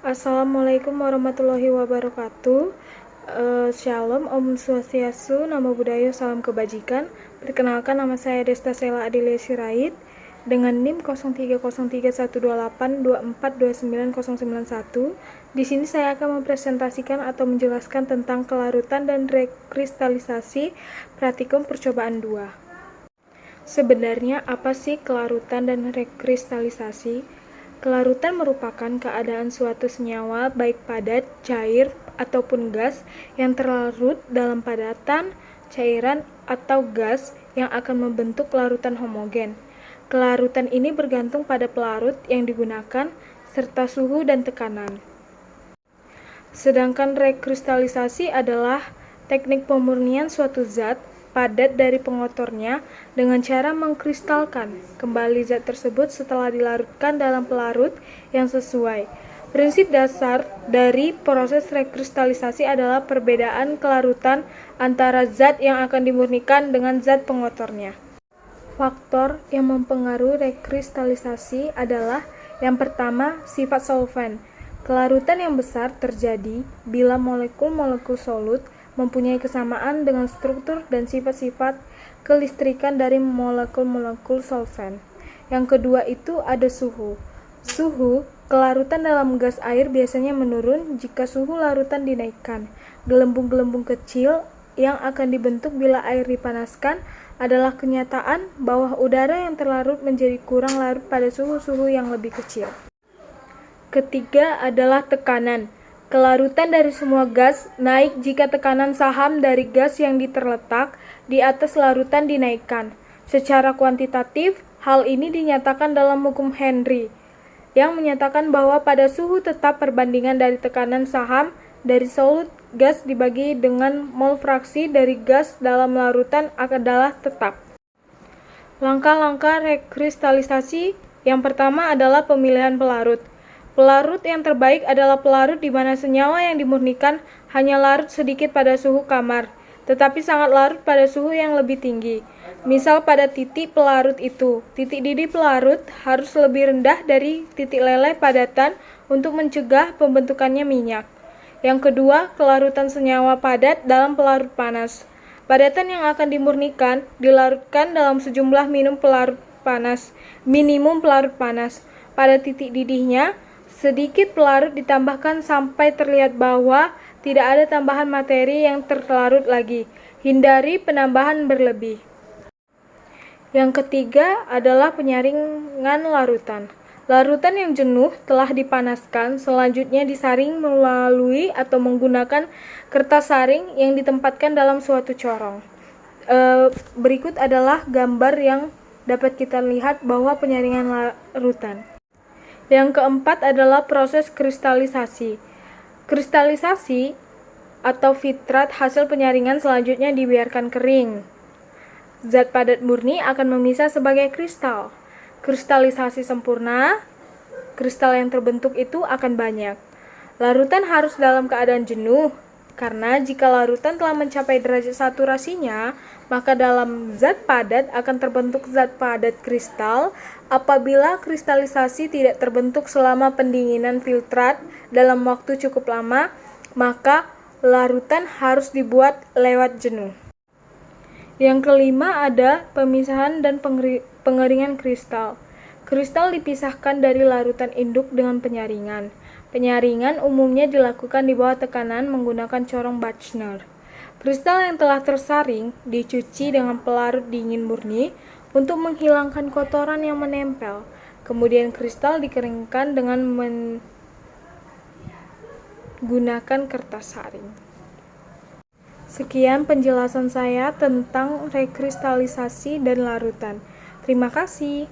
Assalamualaikum warahmatullahi wabarakatuh. Shalom, Om Swastiastu, Namo Buddhaya, Salam Kebajikan. Perkenalkan, nama saya Desta Sela Adilia Sirait dengan NIM 03031242429091. Di sini saya akan mempresentasikan atau menjelaskan tentang kelarutan dan rekristalisasi praktikum percobaan 2. Sebenarnya apa sih kelarutan dan rekristalisasi? Kelarutan merupakan keadaan suatu senyawa baik padat, cair, ataupun gas yang terlarut dalam padatan, cairan, atau gas yang akan membentuk larutan homogen. Kelarutan ini bergantung pada pelarut yang digunakan, serta suhu dan tekanan. Sedangkan rekristalisasi adalah teknik pemurnian suatu zat padat dari pengotornya dengan cara mengkristalkan kembali zat tersebut setelah dilarutkan dalam pelarut yang sesuai. Prinsip dasar dari proses rekristalisasi adalah perbedaan kelarutan antara zat yang akan dimurnikan dengan zat pengotornya. Faktor yang mempengaruhi rekristalisasi adalah yang pertama, sifat solvent. Kelarutan yang besar terjadi bila molekul-molekul solut mempunyai kesamaan dengan struktur dan sifat-sifat kelistrikan dari molekul-molekul solvent. Yang kedua itu ada suhu. Suhu, kelarutan dalam gas air biasanya menurun jika suhu larutan dinaikkan. Gelembung-gelembung kecil yang akan dibentuk bila air dipanaskan adalah kenyataan bahwa udara yang terlarut menjadi kurang larut pada suhu-suhu yang lebih kecil. Ketiga adalah tekanan. Kelarutan dari semua gas naik jika tekanan saham dari gas yang terletak di atas larutan dinaikkan. Secara kuantitatif, hal ini dinyatakan dalam hukum Henry, yang menyatakan bahwa pada suhu tetap perbandingan dari tekanan saham dari solut gas dibagi dengan mol fraksi dari gas dalam larutan adalah tetap. Langkah-langkah rekristalisasi yang pertama adalah pemilihan pelarut. Pelarut yang terbaik adalah pelarut di mana senyawa yang dimurnikan hanya larut sedikit pada suhu kamar, tetapi sangat larut pada suhu yang lebih tinggi. Misal pada titik pelarut itu, titik didih pelarut harus lebih rendah dari titik leleh padatan untuk mencegah pembentukannya minyak. Yang kedua, kelarutan senyawa padat dalam pelarut panas. Padatan yang akan dimurnikan dilarutkan dalam sejumlah minimum pelarut panas. Pada titik didihnya, sedikit pelarut ditambahkan sampai terlihat bahwa tidak ada tambahan materi yang terlarut lagi. Hindari penambahan berlebih. Yang ketiga adalah penyaringan larutan. Larutan yang jenuh telah dipanaskan, selanjutnya disaring melalui atau menggunakan kertas saring yang ditempatkan dalam suatu corong. Berikut adalah gambar yang dapat kita lihat bahwa penyaringan larutan. Yang keempat adalah proses kristalisasi. Kristalisasi atau filtrat hasil penyaringan selanjutnya dibiarkan kering. Zat padat murni akan memisah sebagai kristal. Kristalisasi sempurna, kristal yang terbentuk itu akan banyak. Larutan harus dalam keadaan jenuh, karena jika larutan telah mencapai derajat saturasinya, maka dalam zat padat akan terbentuk zat padat kristal. Apabila kristalisasi tidak terbentuk selama pendinginan filtrat dalam waktu cukup lama, maka larutan harus dibuat lewat jenuh. Yang kelima ada pemisahan dan pengeringan kristal. Kristal dipisahkan dari larutan induk dengan penyaringan. Penyaringan umumnya dilakukan di bawah tekanan menggunakan corong Bachner. Kristal yang telah tersaring dicuci dengan pelarut dingin murni untuk menghilangkan kotoran yang menempel. Kemudian kristal dikeringkan dengan menggunakan kertas saring. Sekian penjelasan saya tentang rekristalisasi dan larutan. Terima kasih.